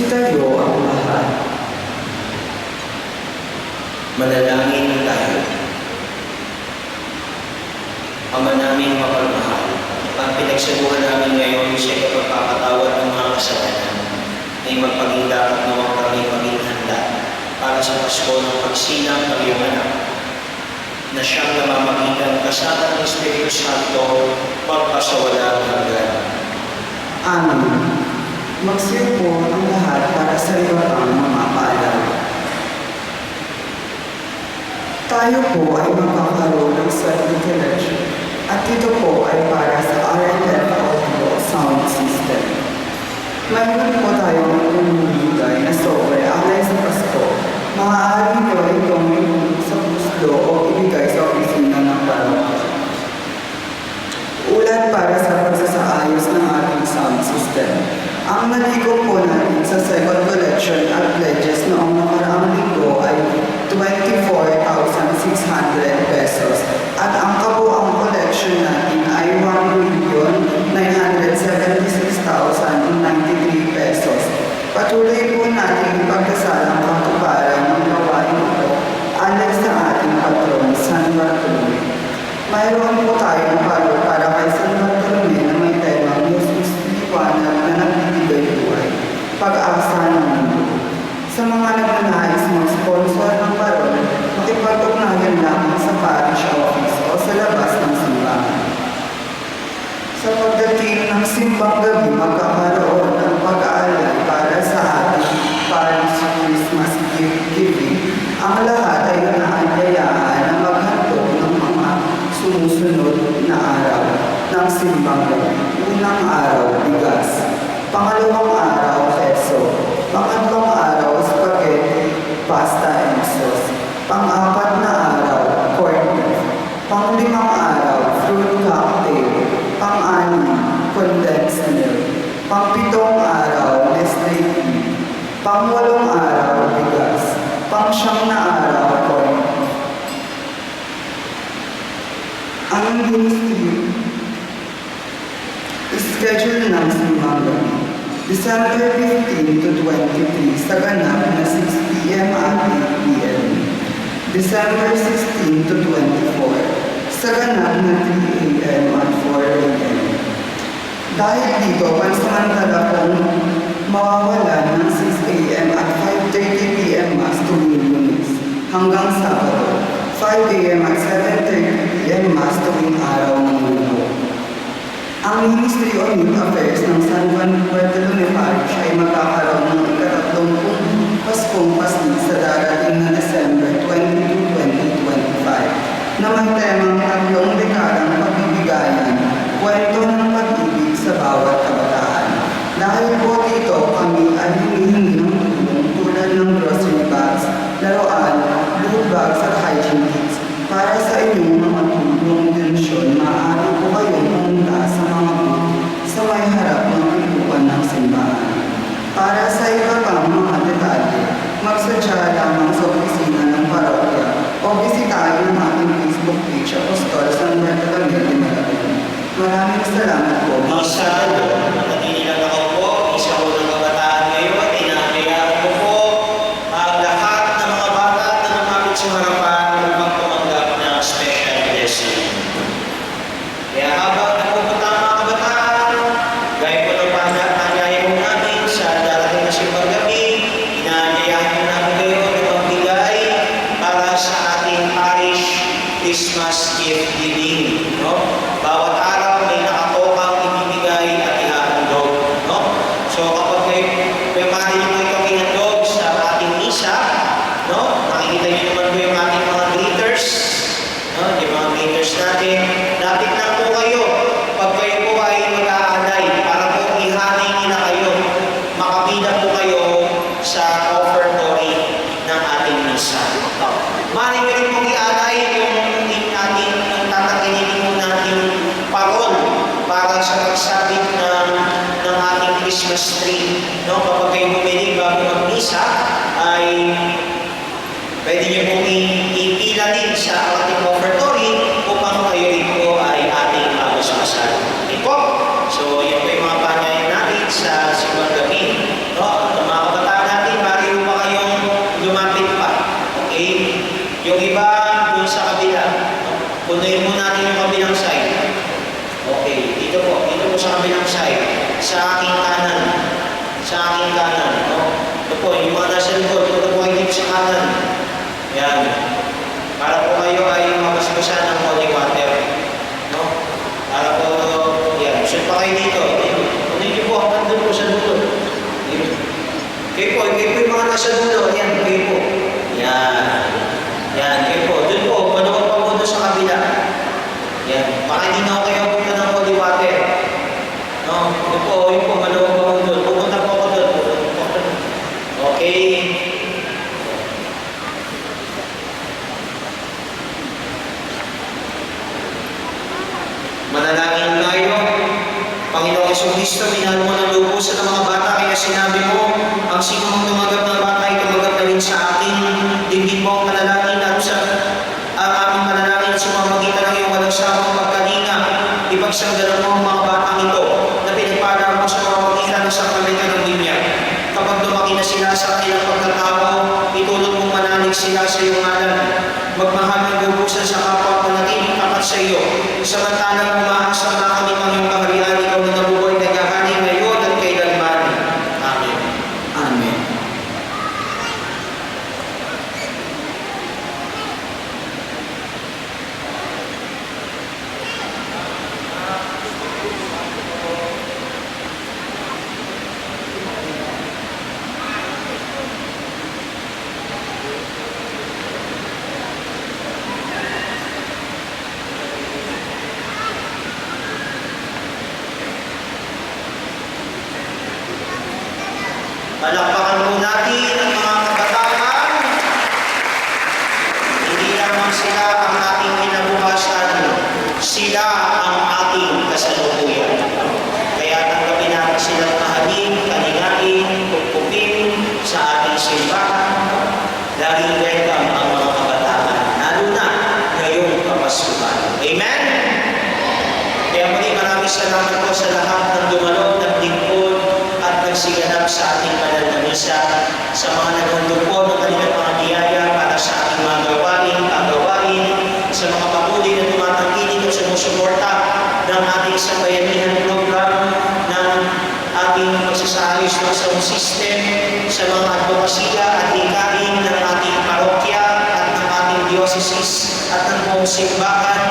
Magsitayo ang lahat. Manalangin tayo. Ama namin mapagmahal, ang pinagsabuhan namin ngayon sa pagpapatawad ng mga kasalanan ay magpaging-dapat naman kami maging handa para sa Pasko ng pagsinang ng iyong anak na siyang namamagitan kasama ng Espiritu Santo magpasawalang hanggan. Amen. Magsiupo ang lahat para sa iba't mga paalala. Tayo po ay magkakaroon ng Sunday Collection at ito po ay para sa RNF Audio Sound System. Mayroon po tayong pumibigay na software alay sa Pasko. Maaari nyo itong ibigay sa puslo o ibigay sa opisina ng parokya. Ulat para sa pagsasaayos ng ating sound system. Ang naligong po natin sa second collection at pledges noong nakaraang linggo ay 24,600 pesos at ang kabuang collection natin ay 1,976,093 pesos. Patuloy po natin ipagkasalang katuparan ng gawain ito alay sa ating patron, San Bartolome. Mayroon po tayong paro para kay San Bartolome na may temang Jesus liwanag na nagbibigay buhay, pag-asa ng mundo. Sa mga nagnanais mag-sponsor ng paro, makipag-ugnayan lamang sa parish office o sa labas ng simbahan. Sa pagdating ng simbang gabi, magkakaroon ng pag-aalay para sa ating parish Christmas gift giving. Ang lahat ay naanyayaan na maghandog ng mga sumusunod na araw ng simbang gabi. Unang araw, bigas. Pangalawang araw, keso. Pangatlong araw, spaghetti, pasta and sauce. Pang-apat na araw, corned beef. Pang-limang araw, fruit cocktail. Pang-anim, condensed milk. Pang-pitong araw, Nestle tea. Pang-walong araw, bigas. Pang-siyam na araw, corn. Ang ministry, schedule ng simbang gabi. December 15 to 23 sa ganap na 6 p.m. at 8 p.m. December 16 to 24 sa ganap na 3 a.m. at 4 a.m. Dahil dito, pansamantala pong mawawalan ng 6 a.m. at 5:30 p.m. Mass tuwing Lunes hanggang Sabado, 5 a.m. at 7:30 p.m. Mass tuwing araw ng Linggo. Ang Ministry of Youth Affairs ng San Juan Bartolome Parish ay magkakaroon ng ika-30 Paskong Pasig sa darating na December 22, 2025 na may temang tatlong dekadang pagbibigayan, kwento ng pag-ibig sa bawat kabataan. Dahil po dito, kami ay humihingi ng tulong tulad ng grocery bags, laruan, food bags at hygiene kits. Para sa inyong mga tulong tensyon, maaari po kayong pumunta sa mga booth sa may harap ng pintuan ng simbahan. Para sa iba pang mga detalye, magsadya lamang sa opisina ng parokya o bisitahin ang ating Facebook page Apostol San Bartolome de Malagon. Maraming salamat po. Isa, manatili lang ako po, isa ko ng kabataan ngayon, tinakayaan ko po ang lahat ng mga bata na lumapit sa harapan upang tumanggap ng special blessing. Kaya habang nagpupunta ang mga kabataan, gaya po ng panyaya po namin sa darating na simbang gabi, inaanyayahan po namin kayo na magbigay para sa ating parish Christmas gift giving. No? Bawat araw may nakatokang ibibigay at ihahandog. No? So kapag may maaari nyo itong ihandog sa ating misa, no? Makikita nyo naman po yung ating mga greeters. No? Yung mga greeters natin. Lapit lang po kayo pag kayo po ay mag-aalay para po ihanin nila kayo. Makabida po kayo sa offertory ng ating misa. Maaari nyo rin pong ialay yung ating tatakinin mo natin parol para sa pagsabit ng ating Christmas tree. No? Kapag kayo bumili bago mag-misa, ay pwede nyo pong ipila din sa ating offertory upang kayo rin po ay ating mabasbasan. Okay po? So, yan po yung mga pangayon natin sa simbang gabi. No? At mga sa kabilang side, sa aking kanan. Sa aking kanan. No? Ito po, yung mga nasa likod, ito po ay dito sa kanan. Yan. Para po kayo ay mabasbasan ng holy water. No? Para po, yan. Shoot pa kayo dito. Kunin niyo po, hanggang doon po sa dulo. Kayo po yung mga nasa dulo. Yan, kayo po. Yan. Yan, kayo po. Doon po, manood pa po doon sa kabila. Yan. Baka hindi na ako kayo punta ng holy water. No? Doon po, yun po, manood pa po doon. Pupunta po ako doon. Okay. Manalangin tayo. Panginoong Jesucristo, minahal mo ng lubusan ng mga bata, kaya sinabi mo, ang sino mong tumanggap ng bata ay tumanggap na rin sa akin. Dinggin mo ang manalangin at sa aming manalangin at sa pamamagitan ng iyong walang sawang pagkalinga. Ipagsanggalan mo ang mga batang ito na pinagpala mo sa pamamagitan ng sakramental ng binyag. Kapag lumaki na sila sa kanilang pagkatao, itulong mong manalig sila sa iyong ngalan. Magmahal ng lubusan sa kapwa manatiling tapat sa iyo. Samantalang umaasang na kami ng iyong kaharian, ikaw na nabuhay na gahani ngayon at kailanman. Amen. Amen. Palakpakan po natin ang mga kabataan. Hindi lamang sila ang ating kinabukasan, sila ang ating kasalukuyan. Kaya tanggapin natin silang mahalin, kalingain, pupupin sa ating simbahan. Laging welcome ang mga kabataan, lalo na ngayong Kapaskuhan. Amen? Kaya muli maraming salamat po sa lahat ng dumalo, ng lingkod, at nagsiganap sa ating banal na misa, sa mga naghandog po ng kanilang mga biyaya para sa ating mga gawain, sa mga patuloy na tumatangkilik at sumusuporta ng ating sambayanihan program, ng ating pagsasayos ng sound system, sa mga advokasya at hikain ng ating parokya at ng ating diocese at ng buong simbahan.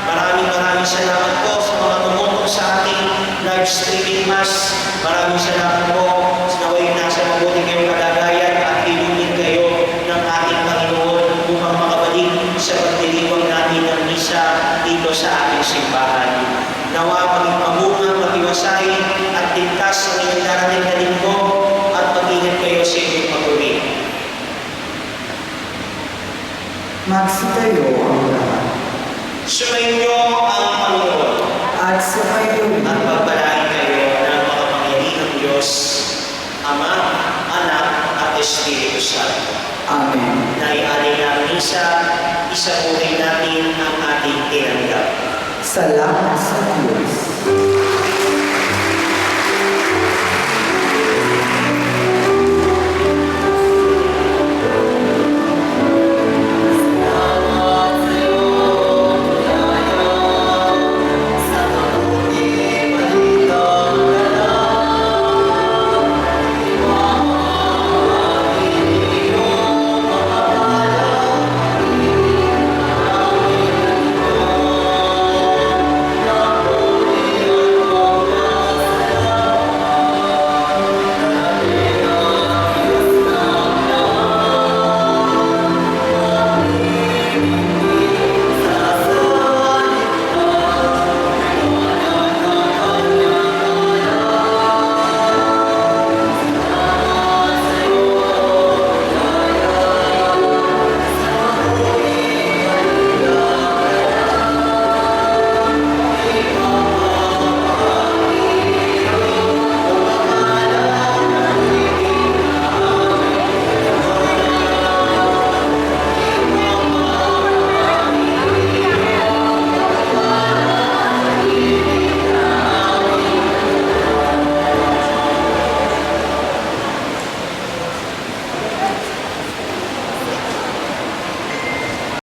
Maraming salamat po sa mga tumutong sa ating live streaming mass. Maraming salamat po sa naway nasa mabuti kayong kalagayan at inumin kayo ng ating Panginoon upang makabalik sa pagdiriwang natin ng misa dito sa ating simbahan. Nawa maging mamunga, matiwasay at ligtas sa inyong darating na linggo at mag-ingat kayo sa inyong pag-uwi. Magsitayo ang lahat. Sumainyo ang Panginoon At sumayo at pagpalain kayo ng makapangyarihang Diyos, Ama, Anak, at Espiritu Santo. Amen. Naialay namin isabuhay natin ang ating tinanggap. Salamat sa Diyos.